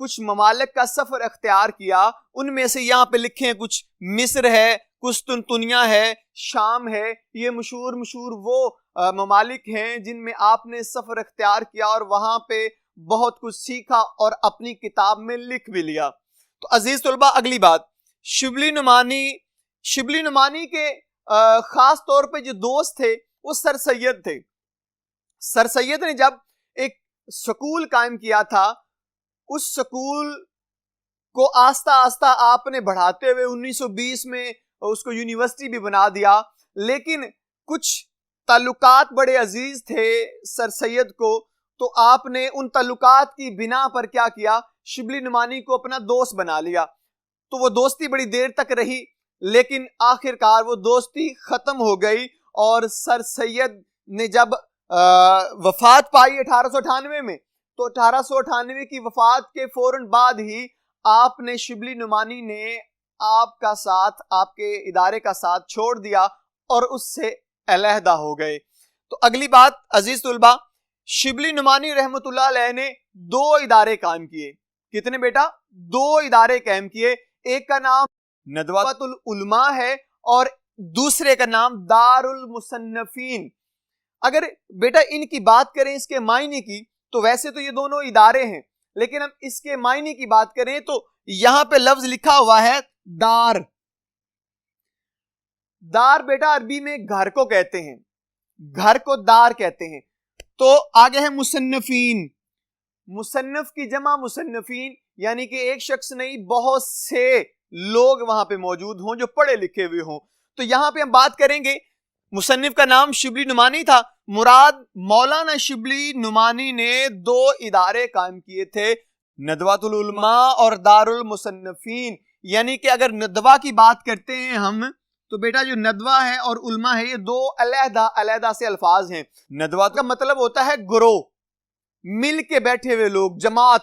کچھ ممالک کا سفر اختیار کیا. ان میں سے یہاں پہ لکھے ہیں کچھ مصر ہے, قسطنطنیہ ہے, شام ہے. یہ مشہور وہ ممالک ہیں جن میں آپ نے سفر اختیار کیا اور وہاں پہ بہت کچھ سیکھا اور اپنی کتاب میں لکھ بھی لیا. تو عزیز طلبہ, اگلی بات, شبلی نعمانی کے خاص طور پہ جو دوست تھے وہ سر سید تھے. سر سید نے جب ایک سکول قائم کیا تھا, اس سکول کو آہستہ آہستہ آپ نے بڑھاتے ہوئے 1920 میں اس کو یونیورسٹی بھی بنا دیا. لیکن کچھ تعلقات بڑے عزیز تھے سر سید کو, تو آپ نے ان تعلقات کی بنا پر کیا کیا, شبلی نعمانی کو اپنا دوست بنا لیا. تو وہ دوستی بڑی دیر تک رہی, لیکن آخر کار وہ دوستی ختم ہو گئی. اور سر سید نے جب وفات پائی 1898 میں, تو 1898 کی وفات کے فوراً بعد ہی آپ نے شبلی نعمانی نے آپ کا ساتھ, آپ کے ادارے کا ساتھ چھوڑ دیا اور اس سے علیحدہ ہو گئے. تو اگلی بات عزیز طلبہ, شبلی نعمانی رحمت اللہ علیہ نے 2 ادارے قائم کیے. کتنے بیٹا؟ 2 ادارے قائم کیے. ایک کا نام ندوۃ العلماء ہے اور دوسرے کا نام دار المصنفین. اگر بیٹا ان کی بات کریں اس کے معنی کی, تو ویسے تو یہ دونوں ادارے ہیں, لیکن ہم اس کے معنی کی بات کریں تو یہاں پہ لفظ لکھا ہوا ہے دار. دار بیٹا عربی میں گھر کو کہتے ہیں, گھر کو دار کہتے ہیں. تو آگے ہے مصنفین. مصنف کی جمع مصنفین, یعنی کہ ایک شخص نہیں, بہت سے لوگ وہاں پہ موجود ہوں جو پڑھے لکھے ہوئے ہوں. تو یہاں پہ ہم بات کریں گے, مصنف کا نام شبلی نعمانی تھا. مراد مولانا شبلی نعمانی نے 2 ادارے قائم کیے تھے, ندوۃ العلماء اور دار المصنفین. یعنی کہ اگر ندوہ کی بات کرتے ہیں ہم, تو بیٹا جو ندوہ ہے اور علماء ہے, یہ 2 علیحدہ سے الفاظ ہیں. ندوۃ کا مطلب ہوتا ہے گروہ, مل کے بیٹھے ہوئے لوگ, جماعت.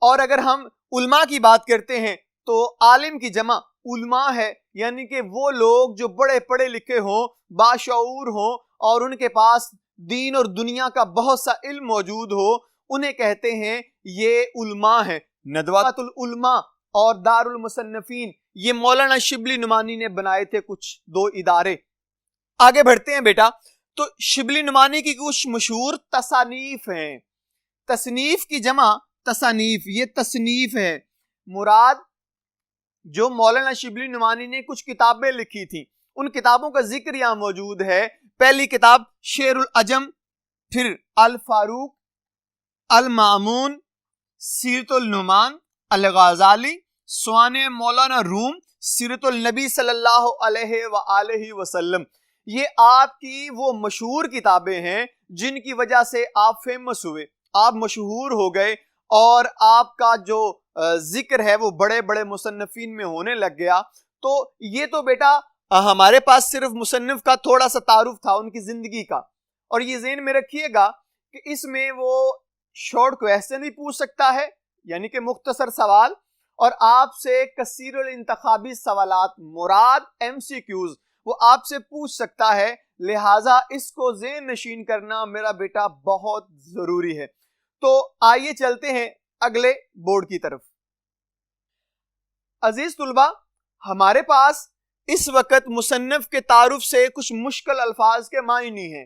اور اگر ہم علماء کی بات کرتے ہیں تو عالم کی جمع علماء ہے, یعنی کہ وہ لوگ جو بڑے پڑھے لکھے ہوں, باشعور ہوں اور ان کے پاس دین اور دنیا کا بہت سا علم موجود ہو, انہیں کہتے ہیں یہ علماء ہیں. ندوۃ العلماء اور دار المصنفین یہ مولانا شبلی نعمانی نے بنائے تھے کچھ 2 ادارے. آگے بڑھتے ہیں بیٹا. تو شبلی نعمانی کی کچھ مشہور تصانیف ہیں. تصنیف کی جمع تصانیف, یہ تصنیف ہے. مراد جو مولانا شبلی نعمانی نے کچھ کتابیں لکھی تھیں, ان کتابوں کا ذکر یہاں موجود ہے. پہلی کتاب شعر العجم, پھر الفاروق, المامون, سیرت النعمان, الغزالی, سوانح مولانا روم, سیرت النبی صلی اللہ علیہ وآلہ وسلم. یہ آپ کی وہ مشہور کتابیں ہیں جن کی وجہ سے آپ فیمس ہوئے, آپ مشہور ہو گئے, اور آپ کا جو ذکر ہے وہ بڑے بڑے مصنفین میں ہونے لگ گیا. تو یہ تو بیٹا ہمارے پاس صرف مصنف کا تھوڑا سا تعارف تھا ان کی زندگی کا. اور یہ ذہن میں رکھیے گا کہ اس میں وہ شارٹ کویسچن بھی پوچھ سکتا ہے, یعنی کہ مختصر سوال, اور آپ سے کثیر الانتخابی سوالات, مراد MCQs, وہ آپ سے پوچھ سکتا ہے. لہٰذا اس کو ذہن نشین کرنا میرا بیٹا بہت ضروری ہے. تو آئیے چلتے ہیں اگلے بورڈ کی طرف. عزیز طلبہ, ہمارے پاس اس وقت مصنف کے تعارف سے کچھ مشکل الفاظ کے معنی ہیں.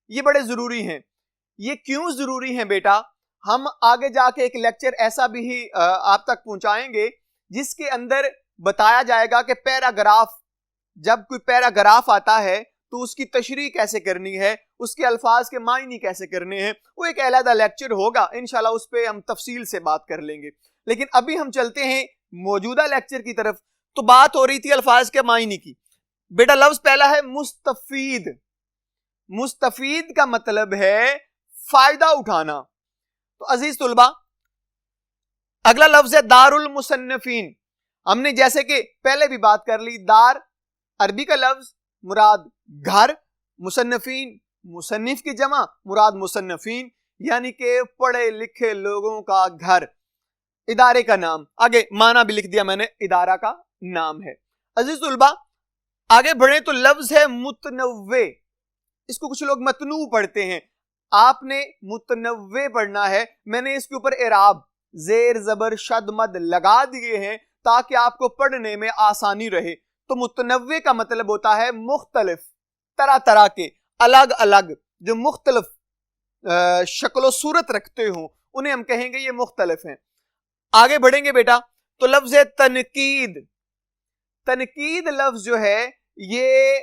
یہ بڑے ضروری ہیں. یہ کیوں ضروری ہیں بیٹا؟ ہم آگے جا کے ایک لیکچر ایسا بھی آپ تک پہنچائیں گے جس کے اندر بتایا جائے گا کہ پیراگراف, جب کوئی پیراگراف آتا ہے تو اس کی تشریح کیسے کرنی ہے, اس کے الفاظ کے معنی کیسے کرنے ہیں. وہ ایک علیحدہ لیکچر ہوگا, انشاءاللہ اس پہ ہم تفصیل سے بات کر لیں گے. لیکن ابھی ہم چلتے ہیں موجودہ لیکچر کی طرف. تو بات ہو رہی تھی الفاظ کے معنی کی. بیٹا لفظ پہلا ہے مستفید. مستفید کا مطلب ہے فائدہ اٹھانا. تو عزیز طلبہ, اگلا لفظ ہے دار المصنفین. ہم نے جیسے کہ پہلے بھی بات کر لی, دار عربی کا لفظ, مراد گھر, مصنفین مصنف کی جمع, مراد مصنفین, یعنی کہ پڑھے لکھے لوگوں کا گھر. ادارے کا نام, آگے معنی بھی لکھ دیا میں نے, ادارہ کا نام ہے. عزیز طلبہ آگے بڑھیں تو لفظ ہے متنوع. اس کو کچھ لوگ متنوع پڑھتے ہیں, آپ نے متنوع پڑھنا ہے. میں نے اس کے اوپر اعراب زیر زبر شد مد لگا دیے ہیں تاکہ آپ کو پڑھنے میں آسانی رہے. تو متنوع کا مطلب ہوتا ہے مختلف، طرح طرح کے، الگ الگ، جو مختلف شکل و صورت رکھتے ہوں انہیں ہم کہیں گے یہ مختلف ہیں. آگے بڑھیں گے بیٹا تو لفظ تنقید. تنقید لفظ جو ہے یہ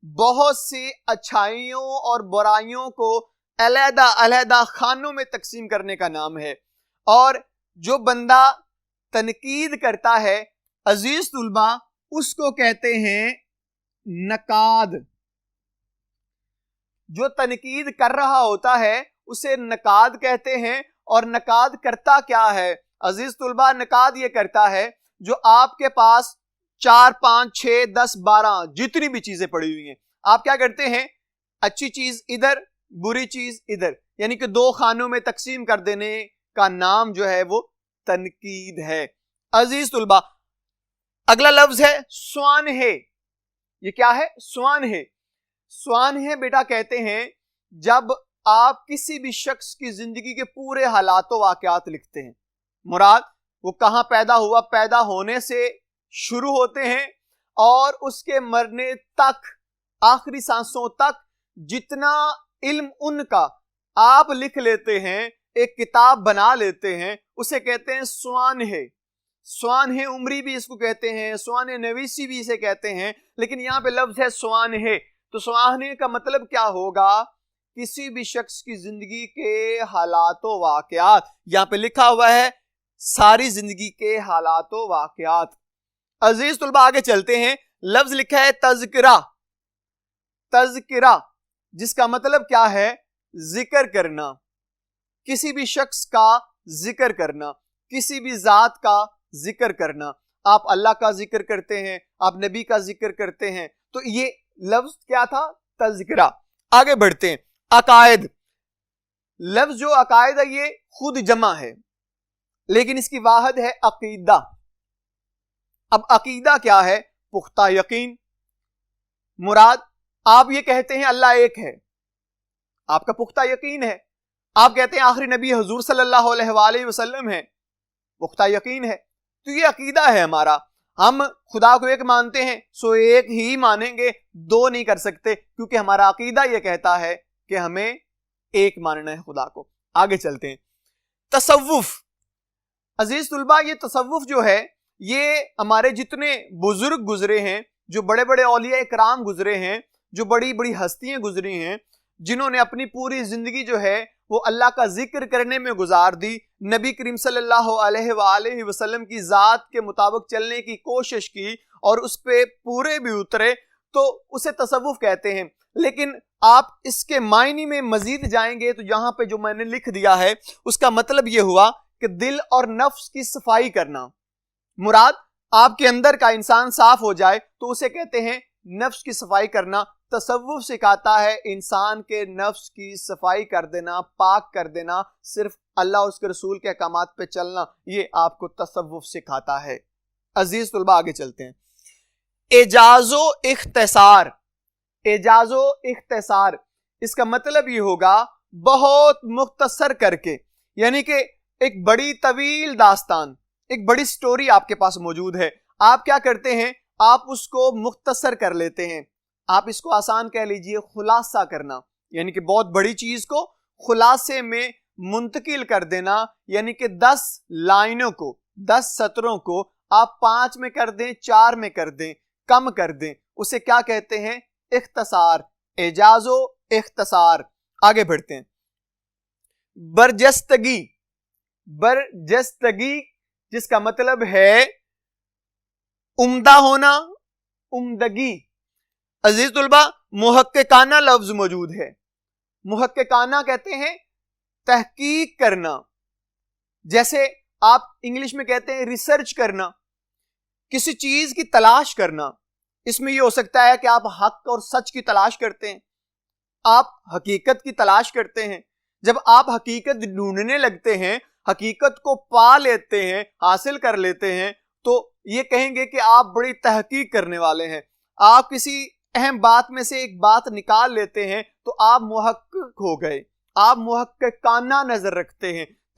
بہت سی اچھائیوں اور برائیوں کو علیحدہ علیحدہ خانوں میں تقسیم کرنے کا نام ہے. اور جو بندہ تنقید کرتا ہے عزیز طلبہ اس کو کہتے ہیں نقاد. جو تنقید کر رہا ہوتا ہے اسے نقاد کہتے ہیں. اور نقاد کرتا کیا ہے عزیز طلبہ؟ نقاد یہ کرتا ہے جو آپ کے پاس 4 5 6 10 12 جتنی بھی چیزیں پڑی ہوئی ہیں آپ کیا کرتے ہیں، اچھی چیز ادھر بری چیز ادھر، یعنی کہ 2 خانوں میں تقسیم کر دینے کا نام جو ہے وہ تنقید ہے. عزیز طلبہ اگلا لفظ ہے سوانح. یہ کیا ہے؟ سوانح. سوانح بیٹا کہتے ہیں جب آپ کسی بھی شخص کی زندگی کے پورے حالات و واقعات لکھتے ہیں. مراد وہ کہاں پیدا ہوا، پیدا ہونے سے شروع ہوتے ہیں اور اس کے مرنے تک، آخری سانسوں تک جتنا علم ان کا آپ لکھ لیتے ہیں، ایک کتاب بنا لیتے ہیں، اسے کہتے ہیں سوانح. سوانح عمری بھی اس کو کہتے ہیں، سوانح نویسی بھی اسے کہتے ہیں، لیکن یہاں پہ لفظ ہے سوانح. تو سوانح کا مطلب کیا ہوگا؟ کسی بھی شخص کی زندگی کے حالات و واقعات. یہاں پہ لکھا ہوا ہے ساری زندگی کے حالات و واقعات. عزیز طلبہ آگے چلتے ہیں. لفظ لکھا ہے تذکرہ. تذکرہ جس کا مطلب کیا ہے؟ ذکر کرنا، کسی بھی شخص کا ذکر کرنا، کسی بھی ذات کا ذکر کرنا. آپ اللہ کا ذکر کرتے ہیں، آپ نبی کا ذکر کرتے ہیں، تو یہ لفظ کیا تھا؟ تذکرہ. آگے بڑھتے ہیں. عقائد. لفظ جو عقائد ہے یہ خود جمع ہے لیکن اس کی واحد ہے عقیدہ. اب عقیدہ کیا ہے؟ پختہ یقین. مراد آپ یہ کہتے ہیں اللہ ایک ہے، آپ کا پختہ یقین ہے. آپ کہتے ہیں آخری نبی حضور صلی اللہ علیہ وآلہ وسلم ہے، پختہ یقین ہے. تو یہ عقیدہ ہے ہمارا. ہم خدا کو ایک مانتے ہیں سو ایک ہی مانیں گے، 2 نہیں کر سکتے، کیونکہ ہمارا عقیدہ یہ کہتا ہے کہ ہمیں ایک ماننا ہے خدا کو. آگے چلتے ہیں. تصوف. عزیز طلبہ یہ تصوف جو ہے یہ ہمارے جتنے بزرگ گزرے ہیں، جو بڑے بڑے اولیاء اکرام گزرے ہیں، جو بڑی بڑی ہستیاں گزری ہیں، جنہوں نے اپنی پوری زندگی جو ہے وہ اللہ کا ذکر کرنے میں گزار دی، نبی کریم صلی اللہ علیہ وآلہ وسلم کی ذات کے مطابق چلنے کی کوشش کی اور اس پہ پورے بھی اترے، تو اسے تصوف کہتے ہیں. لیکن آپ اس کے معنی میں مزید جائیں گے تو یہاں پہ جو میں نے لکھ دیا ہے اس کا مطلب یہ ہوا کہ دل اور نفس کی صفائی کرنا. مراد آپ کے اندر کا انسان صاف ہو جائے تو اسے کہتے ہیں نفس کی صفائی کرنا. تصوف سکھاتا ہے انسان کے نفس کی صفائی کر دینا، پاک کر دینا، صرف اللہ اور اس کے رسول کے احکامات پہ چلنا، یہ آپ کو تصوف سکھاتا ہے. عزیز طلبہ آگے چلتے ہیں. اعجاز و اختصار. اعجاز و اختصار اس کا مطلب یہ ہوگا بہت مختصر کر کے، یعنی کہ ایک بڑی طویل داستان، ایک بڑی سٹوری آپ کے پاس موجود ہے، آپ کیا کرتے ہیں؟ آپ اس کو مختصر کر لیتے ہیں. آپ اس کو آسان کہہ لیجئے خلاصہ کرنا، یعنی کہ بہت بڑی چیز کو خلاصے میں منتقل کر دینا، یعنی کہ 10 لائنوں کو، 10 سطروں کو آپ 5 میں کر دیں، 4 میں کر دیں، کم کر دیں، اسے کیا کہتے ہیں؟ اختصار. اعجاز و اختصار. آگے بڑھتے ہیں. برجستگی. برجستگی جس کا مطلب ہے عمدہ ہونا، عمدگی. عزیز طلبہ محققانہ لفظ موجود ہے. محققانہ کہتے ہیں تحقیق کرنا، جیسے آپ انگلش میں کہتے ہیں ریسرچ کرنا، کسی چیز کی تلاش کرنا. اس میں یہ ہو سکتا ہے کہ آپ حق اور سچ کی تلاش کرتے ہیں، آپ حقیقت کی تلاش کرتے ہیں. جب آپ حقیقت ڈھونڈنے لگتے ہیں، حقیقت کو پا لیتے ہیں، حاصل کر لیتے ہیں، تو یہ کہیں گے کہ آپ بڑی تحقیق کرنے والے ہیں. آپ کسی اہم بات میں سے ایک بات نکال لیتے ہیں تو آپ محقق ہو گئے، آپ محققانہ نظر رکھتے ہیں.